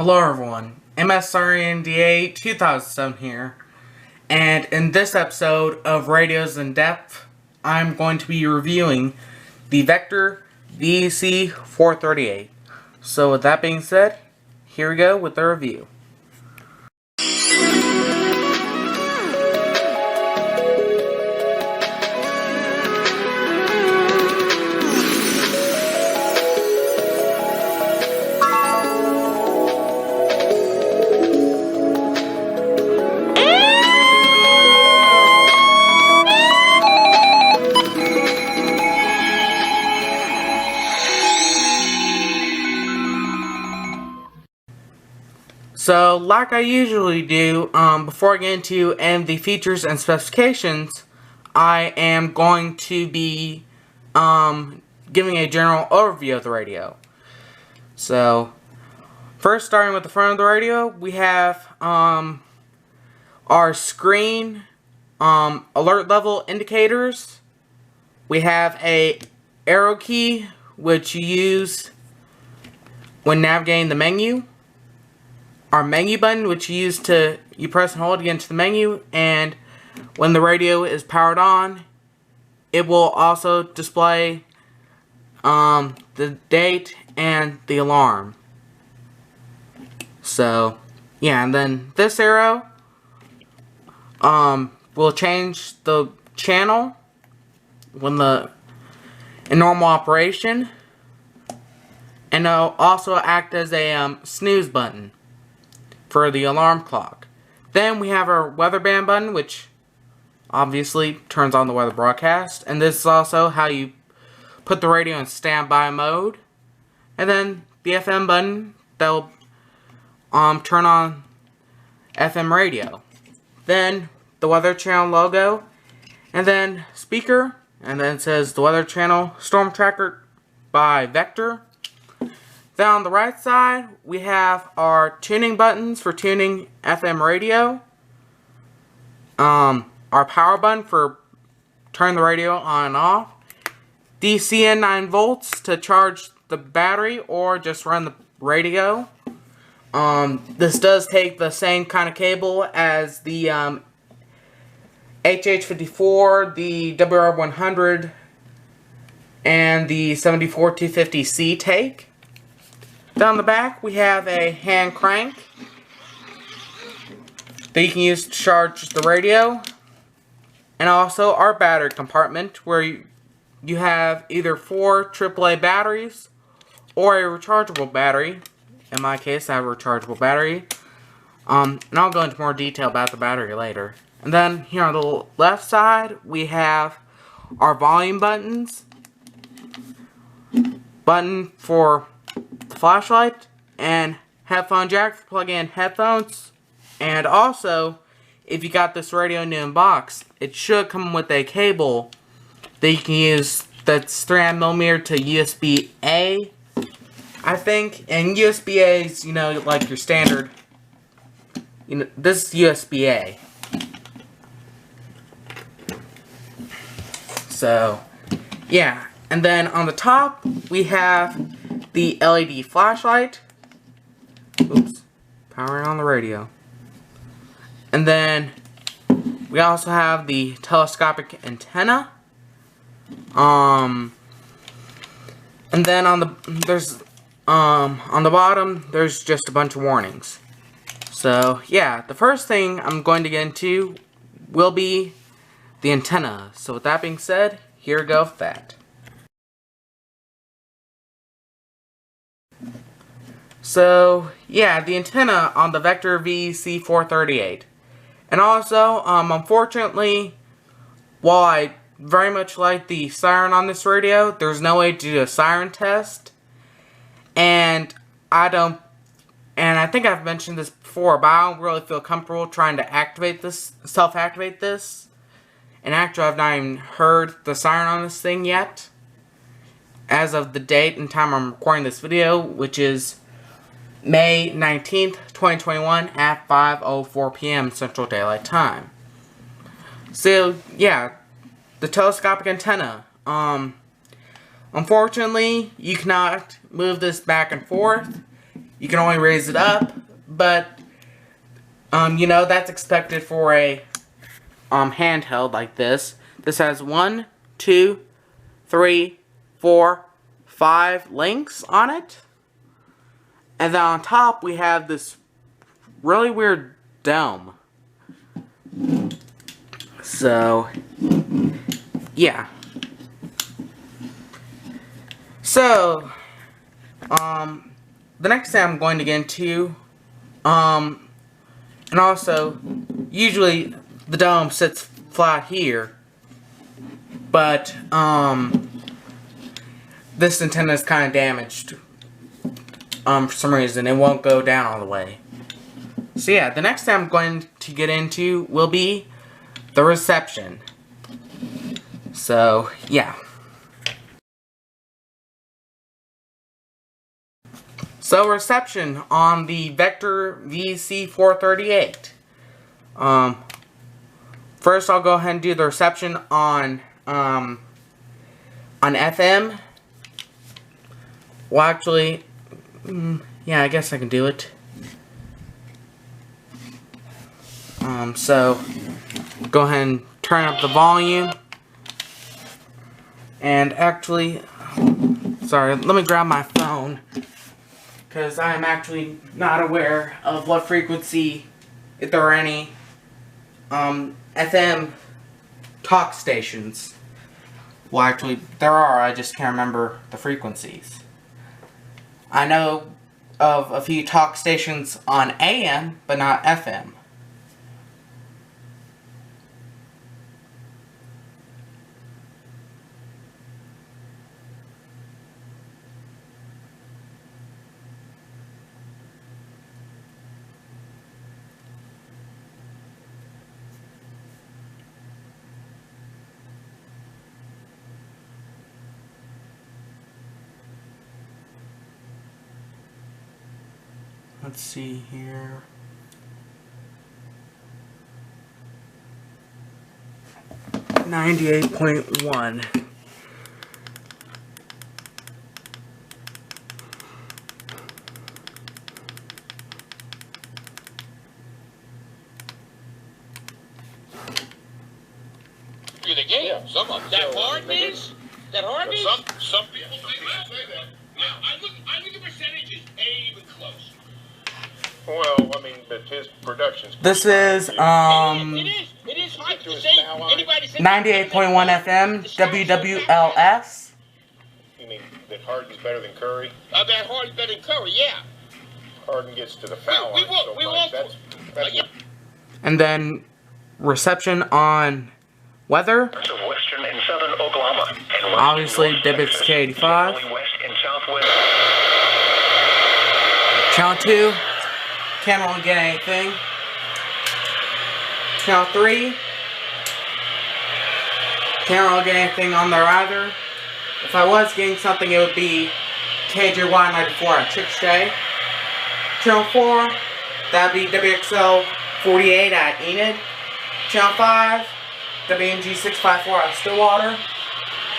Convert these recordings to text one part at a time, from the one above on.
Hello everyone, MSRNDA 2007 here, and in this episode of Radios in Depth, I'm going to be reviewing the Vector VEC438. So with that being said, here we go with the review. So, like I usually do, before I get into any of the features and specifications, I am going to be giving a general overview of the radio. So, first starting with the front of the radio, we have our screen alert level indicators. We have a arrow key, which you use when navigating the menu. Our menu button, which you press and hold to get into the menu, and when the radio is powered on, it will also display the date and the alarm. So, yeah, and then this arrow will change the channel when in normal operation, and it'll also act as a snooze button for the alarm clock. Then we have our weather band button, which obviously turns on the weather broadcast, and this is also how you put the radio in standby mode. And then the FM button that will turn on FM radio. Then the weather channel logo, and then speaker, and then it says the weather channel storm tracker by Vector. Then on the right side, we have our tuning buttons for tuning FM radio. Our power button for turning the radio on and off. DC and 9 volts to charge the battery or just run the radio. This does take the same kind of cable as the HH54, the WR100, and the 74250C take. Down the back, we have a hand crank that you can use to charge the radio, and also our battery compartment where you have either 4 AAA batteries or a rechargeable battery. In my case, I have a rechargeable battery, and I'll go into more detail about the battery later. And then here on the left side, we have our volume buttons, button for the flashlight, and headphone jack for plugging in headphones. And also, if you got this radio new in box, it should come with a cable that you can use that's 300mm to USB-A, I think. And USB-A is, like your standard, this is USB-A. So, yeah. And then on the top, we have the LED flashlight. Oops. Powering on the radio. And then we also have the telescopic antenna. And then on the bottom there's just a bunch of warnings. So yeah, the first thing I'm going to get into will be the antenna. So with that being said, here we go with that. So, yeah, the antenna on the Vector VEC438. And also, unfortunately, while I very much like the siren on this radio, there's no way to do a siren test. And I think I've mentioned this before, but I don't really feel comfortable trying to self-activate this. And actually, I've not even heard the siren on this thing yet, as of the date and time I'm recording this video, which is May 19th, 2021 at 5:04 p.m. Central Daylight Time. So, yeah, the telescopic antenna. Unfortunately, you cannot move this back and forth. you can only raise it up, but you know, that's expected for a handheld like this. This has 1, 2, 3, 4, 5 links on it. And then on top we have this really weird dome. So, yeah. So, the next thing I'm going to get into, and also, usually the dome sits flat here, but, this antenna is kind of damaged, for some reason. It won't go down all the way. So yeah, the next thing I'm going to get into will be the reception. So, yeah. So, reception on the Vector VEC438. First, I'll go ahead and do the reception on FM. Well, actually, yeah, I guess I can do it. So, go ahead and turn up the volume. And actually, sorry, let me grab my phone, because I am actually not aware of what frequency, if there are any, FM talk stations. Well, actually, there are, I just can't remember the frequencies. I know of a few talk stations on AM, but not FM. Let's see here. .1. You're the game. Yeah, some of them. That hard is? That hard is? Some people say that. Now, I look at percentages. Ain't even close. Well, I mean, but his production's... This is, It is hard to say. 98.1 FM, WWLS. You mean that Harden's better than Curry? That Harden's better than Curry, yeah. Harden gets to the foul line so much. That's And then, reception on weather. Of western and southern Oklahoma. And Obviously, WXK85. west and southwest. Channel 2, can't really get anything. Channel 3, can't really get anything on there either. If I was getting something, it would be KJY94 at Chickasha. Channel 4, that'd be WXL48 at Enid. Channel 5, WNG654 at Stillwater.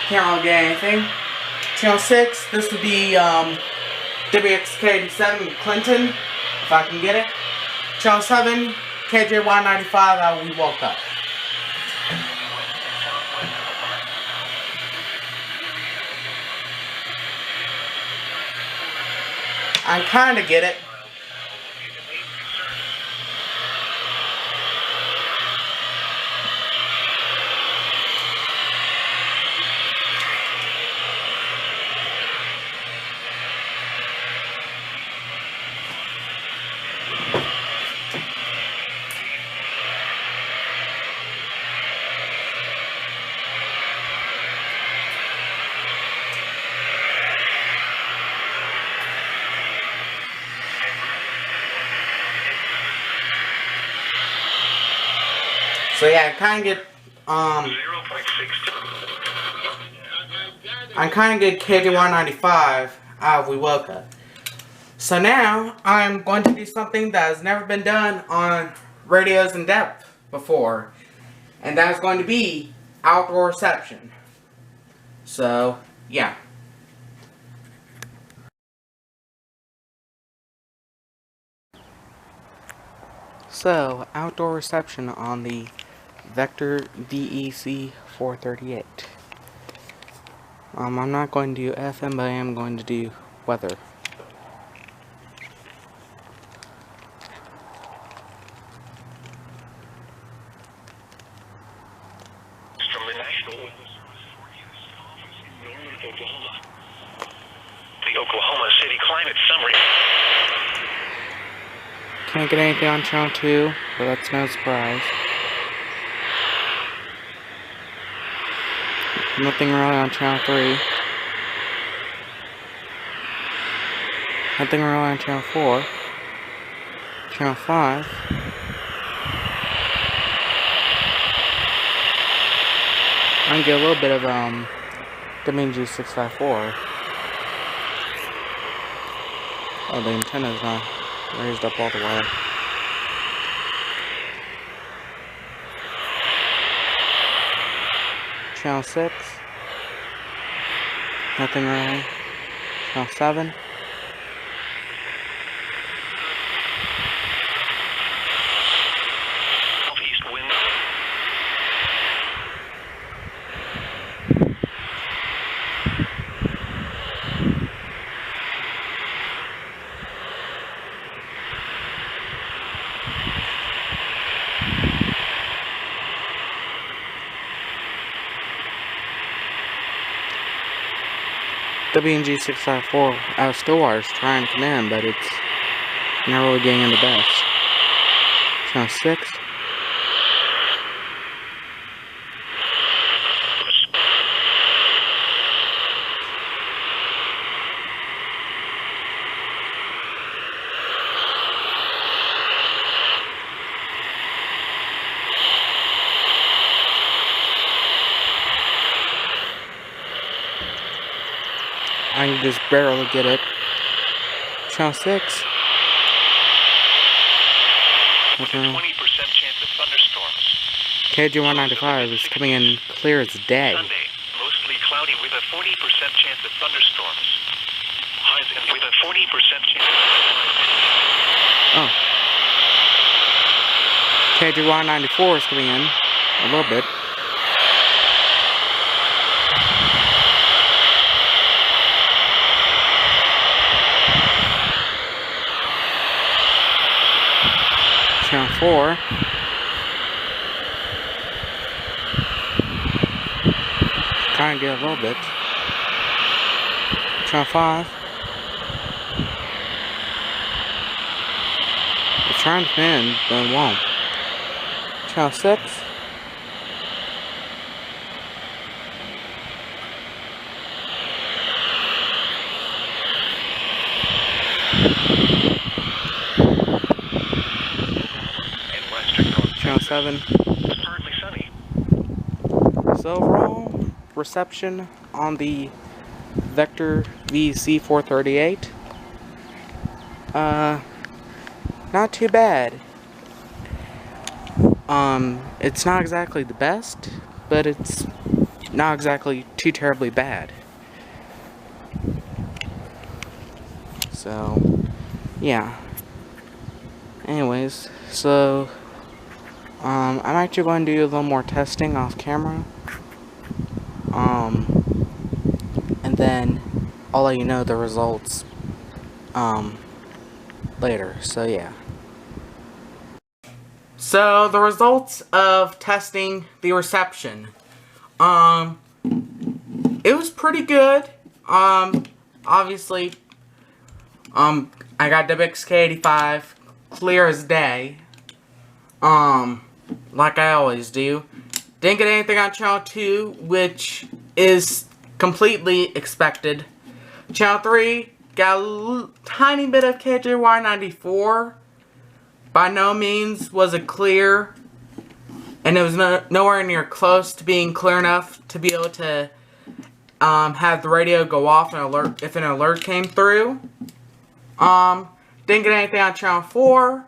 Can't really get anything. Channel 6, this would be WXK87 Clinton, if I can get it. Channel 7, KJY95 out We Woke Up. I kinda get it. So yeah, I kinda get KJ195 out of We Woke Up. So now, I'm going to do something that has never been done on Radios in Depth before. And that is going to be outdoor reception. So, yeah. So, outdoor reception on the VEC438. I'm not going to do FM, but I am going to do weather. From the National Oklahoma. The Oklahoma City Climate Summary. Can't get anything on channel 2, but that's no surprise. Nothing really on channel 3. Nothing really on channel 4. Channel 5. I can get a little bit of WG654. Oh, the antenna's not raised up all the way. Channel 6. Nothing really. Channel 7. Southeast wind. WG654 out of Stillwater is trying to come in, but it's not really getting in the best. Channel 6. I can just barely get it. Channel 6. With a 20% chance of thunderstorms. KG195 is coming in clear as day. Sunday, mostly cloudy with a 40% chance of thunderstorms. Highs and with a 40% chance. Oh. KG194 is coming in a little bit. Channel 4. Trying to get a little bit. Channel 5. It's trying to come in, but it won't. Channel 6. Channel 7. Partly sunny. So overall, reception on the Vector VEC438, not too bad. It's not exactly the best, but it's not exactly too terribly bad. So, yeah. Anyways, so I'm actually going to do a little more testing off camera. And then I'll let you know the results later. So yeah. So the results of testing the reception. It was pretty good. Obviously, I got WXK85 clear as day. Like I always do. Didn't get anything on channel 2, which is completely expected. Channel 3 got a tiny bit of KJY94. By no means was it clear, and it was nowhere near close to being clear enough to be able to have the radio go off and alert if an alert came through. Didn't get anything on channel 4.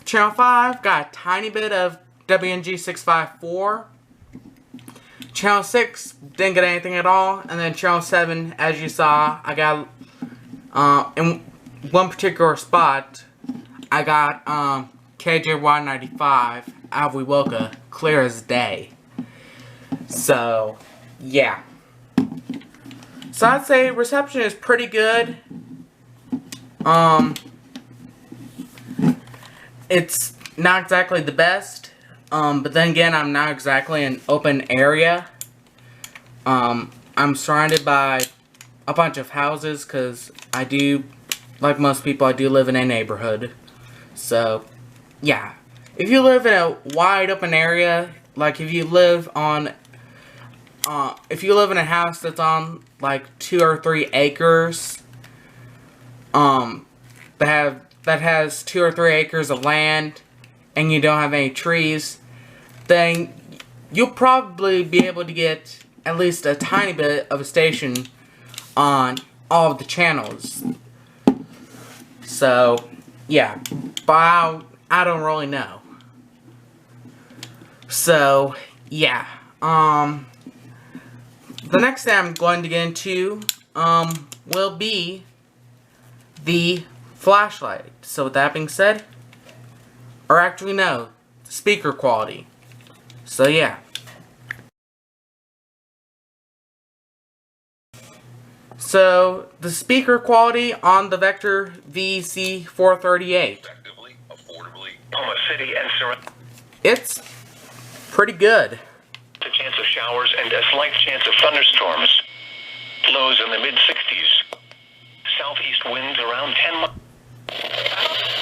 Channel 5 got a tiny bit of WNG654. Channel 6 didn't get anything at all. And then channel 7, as you saw, I got in one particular spot, I got KJ195 out of Wewoka, clear as day. So, yeah. So I'd say reception is pretty good. It's not exactly the best, but then again, I'm not exactly an open area. I'm surrounded by a bunch of houses, because I do, like most people, I do live in a neighborhood. So, yeah. If you live in a wide open area, like if you live in a house that's on like 2 or 3 acres, that has 2 or 3 acres of land, and you don't have any trees, then you'll probably be able to get at least a tiny bit of a station on all of the channels. So, yeah, but I don't really know. So, yeah, the next thing I'm going to get into, will be the flashlight. So with that being said, or actually no, speaker quality. So yeah. So the speaker quality on the Vector VEC438. Effectively, affordably, Oklahoma City and surrounding. It's pretty good. A chance of showers and a slight chance of thunderstorms. Lows in the mid-60s. Southeast winds around 10 miles.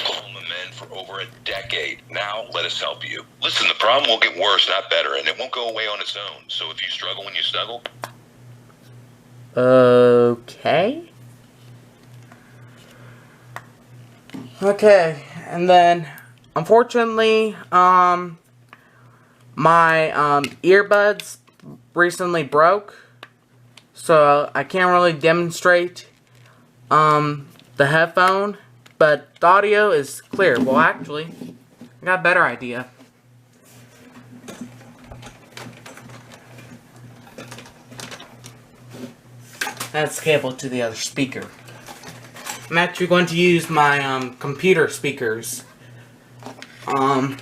Oklahoma men for over a decade. Now, let us help you. Listen, the problem will get worse, not better, and it won't go away on its own. So if you struggle when you snuggle... Okay. Okay, and then, unfortunately, my, earbuds recently broke, so I can't really demonstrate, the headphone, but the audio is clear. Well, actually, I got a better idea. That's cable to the other speaker. I'm actually going to use my computer speakers. I'm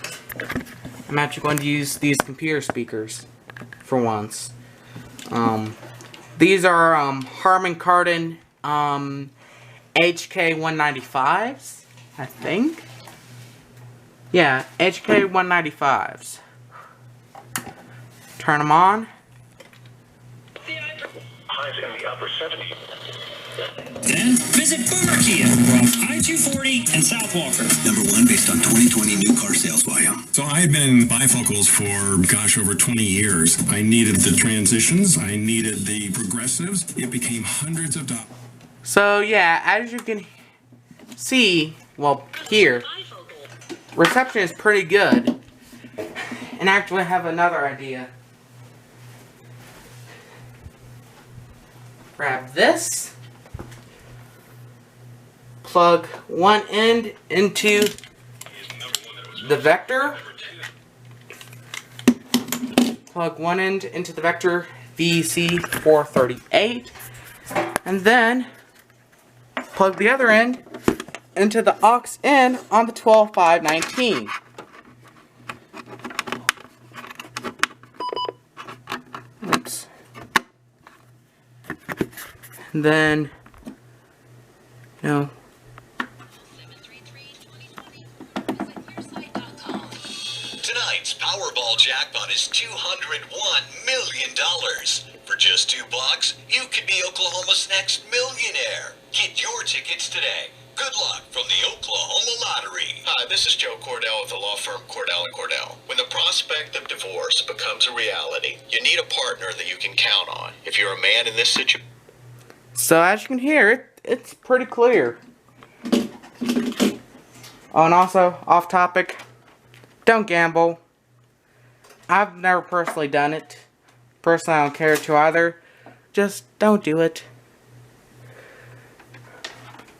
actually going to use these computer speakers for once. These are Harman Kardon HK195s, I think. Yeah, HK195s. Turn them on. Highs in the upper 70s. Then visit Boomer Kia off I-240 and South Walker. #1 based on 2020 new car sales volume. So I had been in bifocals for, gosh, over 20 years. I needed the transitions. I needed the progressives. It became hundreds of dollars. So, yeah, as you can see, well, here, reception is pretty good. And actually I have another idea. Grab this, plug one end into the Vector, plug one end into the Vector VEC438, and then plug the other end into the aux in on the 12519. Oops. And then, Tonight's Powerball jackpot is $201 million. For just $2, you could be Oklahoma's next millionaire. Get your tickets today. Good luck from the Oklahoma Lottery. Hi, this is Joe Cordell with the law firm Cordell & Cordell. When the prospect of divorce becomes a reality, you need a partner that you can count on. If you're a man in this situation... So as you can hear, it's pretty clear. Oh, and also, off topic, don't gamble. I've never personally done it. Personally, I don't care to either. Just don't do it.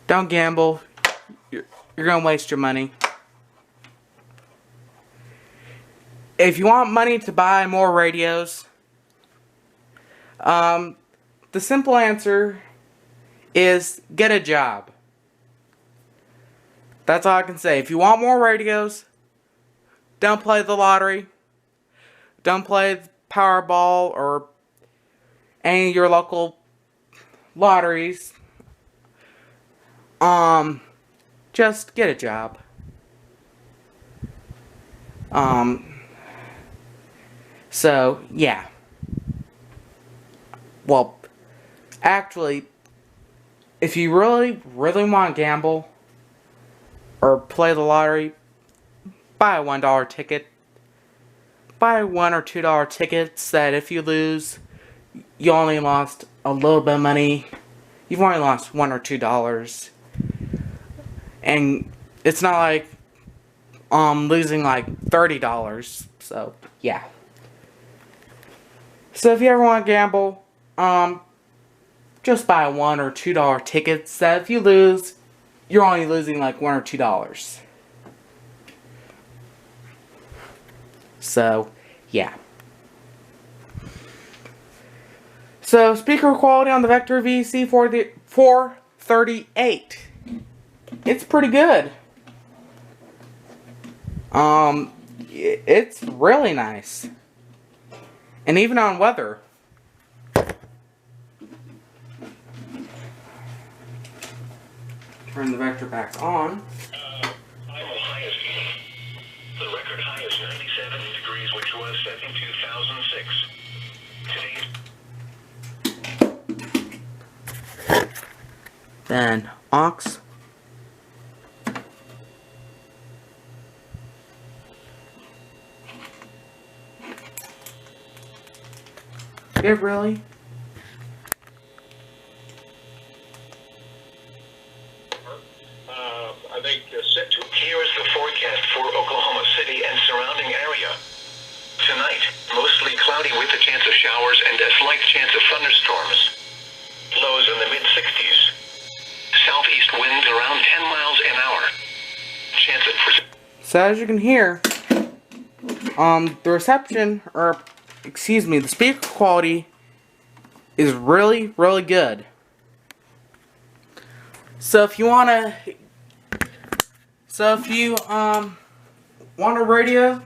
Don't gamble. You're gonna waste your money. If you want money to buy more radios, the simple answer is get a job. That's all I can say. If you want more radios, don't play the lottery. Don't play Powerball or any of your local lotteries. Just get a job. So, yeah. Well, actually, if you really want to gamble or play the lottery, buy a $1 ticket. Buy $1 or $2 tickets that if you lose, you only lost a little bit of money. You've only lost $1 or $2. And it's not like losing like $30. So, yeah. So if you ever want to gamble, just buy $1 or $2 tickets that if you lose, you're only losing like $1 or $2. So, yeah. So, speaker quality on the Vector VEC438. It's pretty good. It's really nice. And even on weather. Turn the Vector back on. The record high is 97 degrees, which was set in 2006. Then aux. It really? I think set to. Here is the forecast for Oklahoma City and surrounding area. Tonight, mostly cloudy with a chance of showers and a slight chance of thunderstorms. Lows in the mid-60s. Southeast winds around 10 miles an hour. Chance of So as you can hear, the reception, or excuse me, the speaker quality is really, really good. So if you want a radio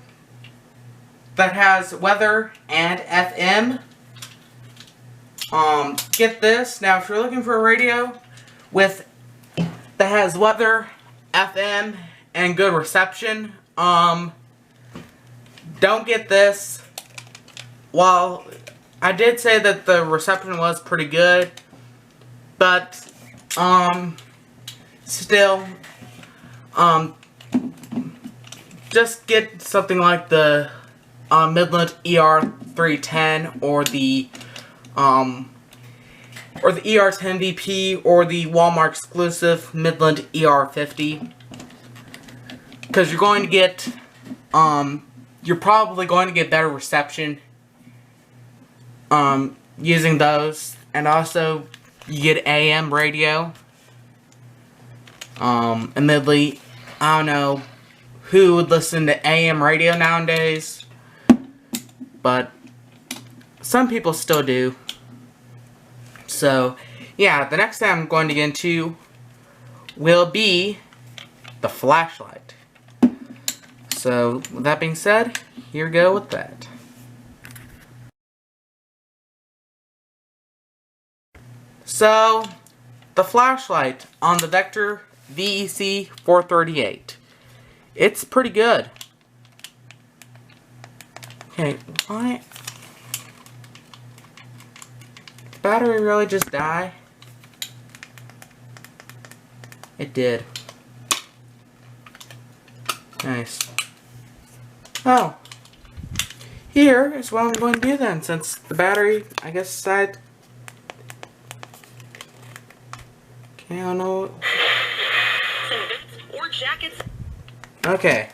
that has weather and FM, get this. Now if you're looking for a radio that has weather, FM, and good reception, don't get this. While I did say that the reception was pretty good, but still, just get something like the Midland ER310 or the ER10VP or the Walmart exclusive Midland ER50, because you're going to get you're probably going to get better reception using those, and also you get AM radio. Admittedly, I don't know who would listen to AM radio nowadays, but some people still do. So, yeah, the next thing I'm going to get into will be the flashlight. So, with that being said, here we go with that. So, the flashlight on the Vector VEC438. It's pretty good. Okay, why? Did the battery really just die? It did. Nice. Oh. Here is what I'm going to do then, since the battery, I guess, decided. Okay, I don't know. Or jackets. Okay.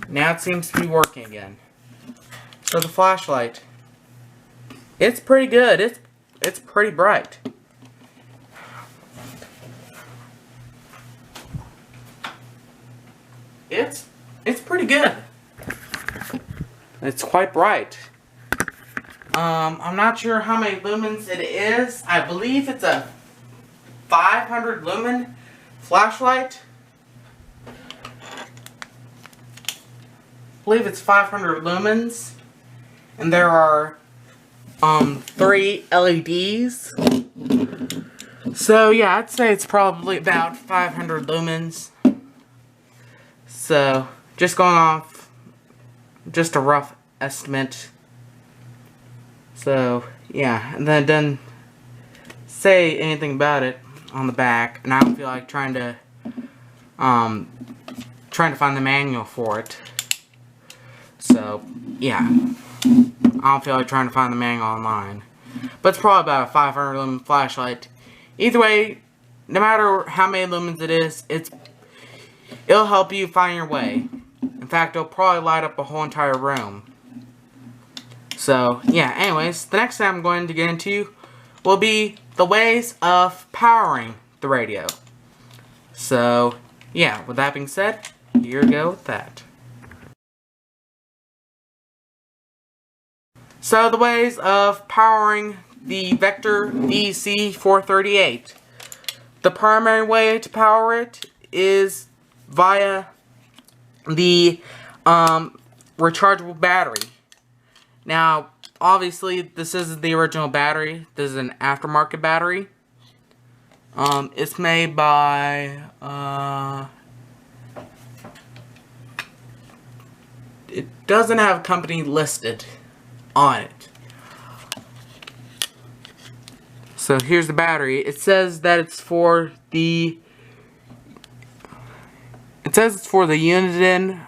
Now it seems to be working again. So the flashlight. It's pretty good. It's pretty bright. It's pretty good. It's quite bright. I'm not sure how many lumens it is. I believe it's a 500 lumen flashlight. believe it's 500 lumens, and there are 3 LEDs. So yeah, I'd say it's probably about 500 lumens. So just going off just a rough estimate. So yeah, and then it doesn't say anything about it on the back, and I don't feel like trying to find the manual for it. So yeah, I don't feel like trying to find the manual online. But it's probably about a 500 lumen flashlight. Either way, no matter how many lumens it is, it'll help you find your way. In fact, it'll probably light up a whole entire room. So yeah, anyways, the next thing I'm going to get into will be the ways of powering the radio. So yeah, with that being said, here we go with that. So the ways of powering the Vector VEC438. The primary way to power it is via the rechargeable battery. Now, obviously, this isn't the original battery. This is an aftermarket battery. It's made by it doesn't have a company listed on it. So here's the battery. It says that it's for the Uniden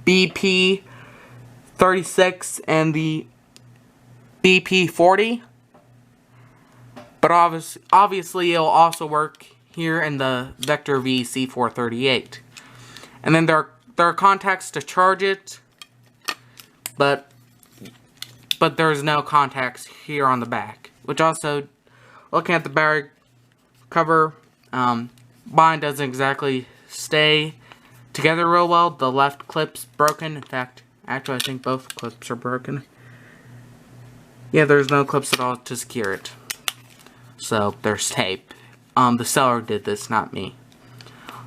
BP36 and the BP40. But obviously it'll also work here in the Vector VEC438. And then there are contacts to charge it, but there's no contacts here on the back. Which also, looking at the battery cover, mine doesn't exactly stay together real well. The left clip's broken. In fact, actually I think both clips are broken. Yeah, there's no clips at all to secure it. So there's tape. The seller did this, not me.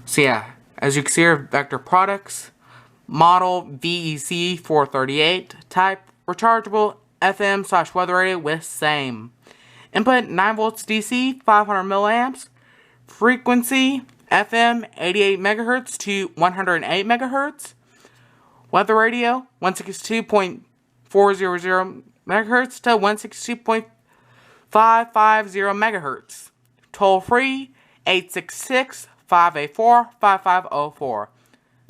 So yeah, as you can see here, Vector products, model VEC438, type rechargeable FM/weather radio with same. Input 9 volts DC, 500 milliamps. Frequency FM 88 megahertz to 108 megahertz. Weather radio 162.400 megahertz to 162.550 megahertz. Toll free 866-584-5504.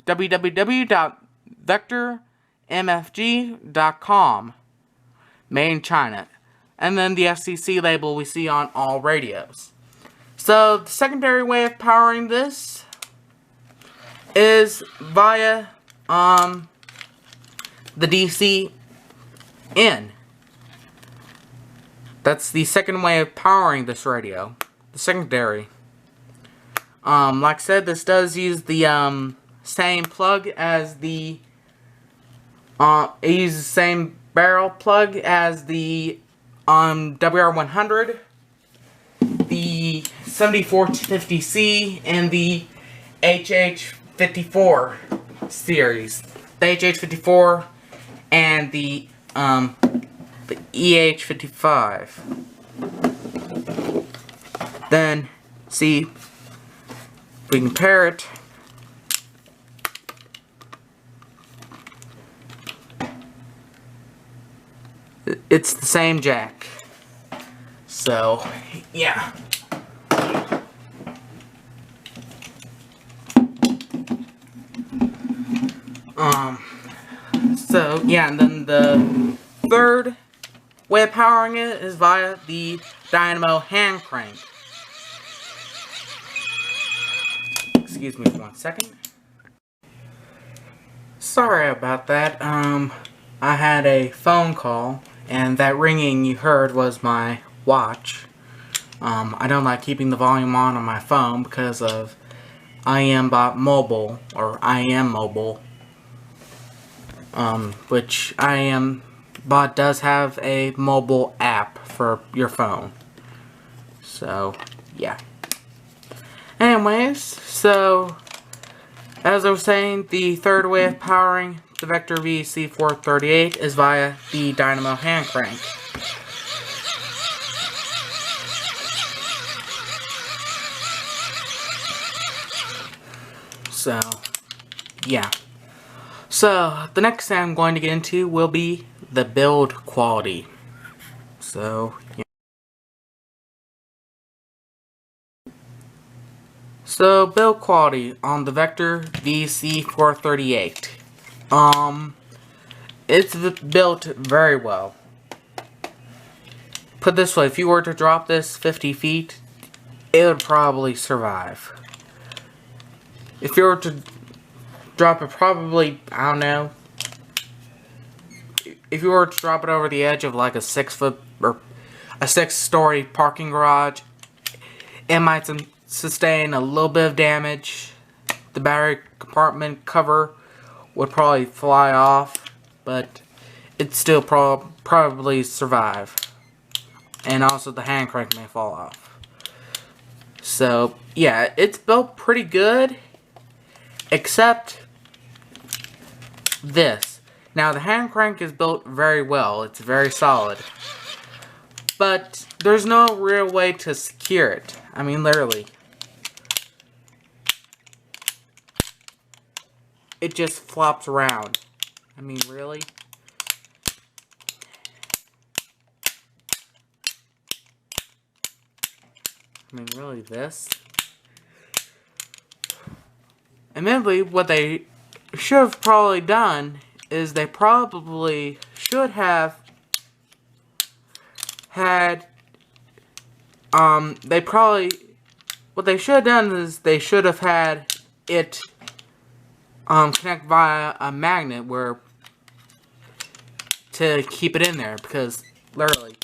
www.vectormfg.com. Made in China. And then the FCC label we see on all radios. So the secondary way of powering this is via the DC in. That's the second way of powering this radio. The secondary. Like I said, this does use the same plug as the it uses the same barrel plug as the WR100, the 7450C, and the HH54 series. The HH54 and the EH55. Then, see if we compare it. It's the same jack. So, yeah. So, yeah, and then the third way of powering it is via the dynamo hand crank. Excuse me for 1 second. Sorry about that. I had a phone call, and that ringing you heard was my watch. I don't like keeping the volume on my phone because of IMBot Mobile, or IM Mobile, which IMBot does have a mobile app for your phone. So, yeah. Anyways, so As I was saying, the third way of powering the Vector VEC438 is via the dynamo hand crank. So, yeah. So, the next thing I'm going to get into will be the build quality. So, yeah. So, build quality on the Vector VEC438. It's built very well. Put this way, if you were to drop this 50 feet, it would probably survive. If you were to drop it probably, I don't know, if you were to drop it over the edge of like a 6-foot or a 6-story parking garage, it might sustain a little bit of damage. The battery compartment cover would probably fly off, but it'd still probably survive. And also the hand crank may fall off. So, yeah, it's built pretty good, except this. Now, the hand crank is built very well. It's very solid. But there's no real way to secure it. I mean, literally. It just flops around. I mean, really? I mean, really, this? Admittedly, what they should have probably done is they probably should have had, what they should have done is they should have had it, connect via a magnet to keep it in there, because, literally,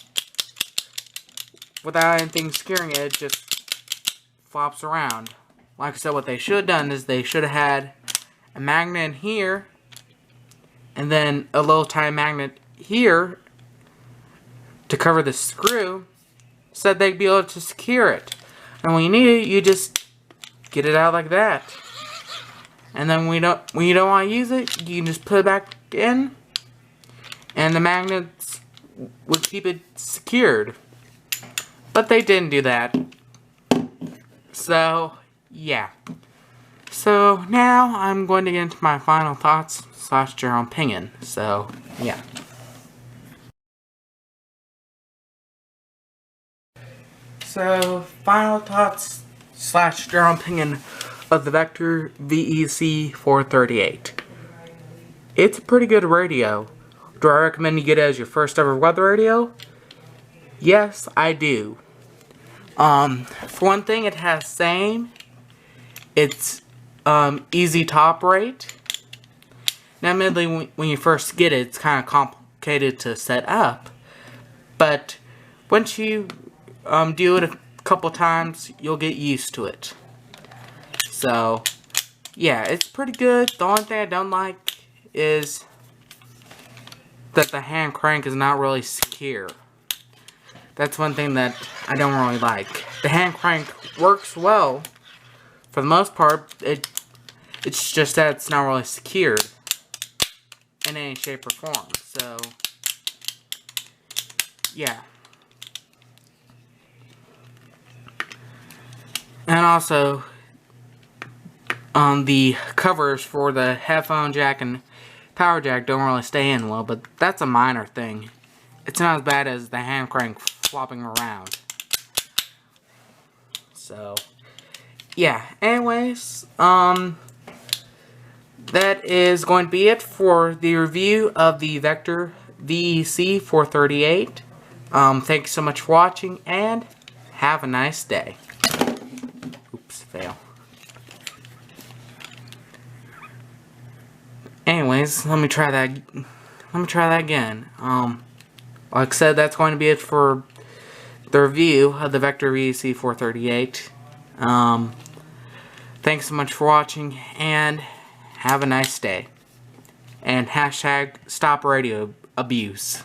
without anything securing it, it just flops around. Like I said, what they should have done is they should have had a magnet in here, and then a little tiny magnet here to cover the screw, so that they'd be able to secure it. And when you need it, you just get it out like that. And then when you don't want to use it, you can just put it back in, and the magnets would keep it secured. But they didn't do that. So, yeah. So, now I'm going to get into my final thoughts / general opinion. So, yeah. So, final thoughts / general opinion of the Vector VEC438. It's a pretty good radio. Do I recommend you get it as your first ever weather radio? Yes, I do. For one thing, it has SAME. It's easy to operate. Now, admittedly, when you first get it, it's kind of complicated to set up. But once you do it a couple times, you'll get used to it. So, yeah, it's pretty good. The only thing I don't like is that the hand crank is not really secure. That's one thing that I don't really like. The hand crank works well for the most part. It's just that it's not really secured in any shape or form. So, yeah. And also, the covers for the headphone jack and power jack don't really stay in well, but that's a minor thing. It's not as bad as the hand crank flopping around. So, yeah. Anyways, that is going to be it for the review of the Vector VEC438. Thank you so much for watching, and have a nice day. Oops, fail. Anyways, let me try that again. Like I said, that's going to be it for the review of the Vector VEC438. Thanks so much for watching, and have a nice day. And hashtag stop radio abuse.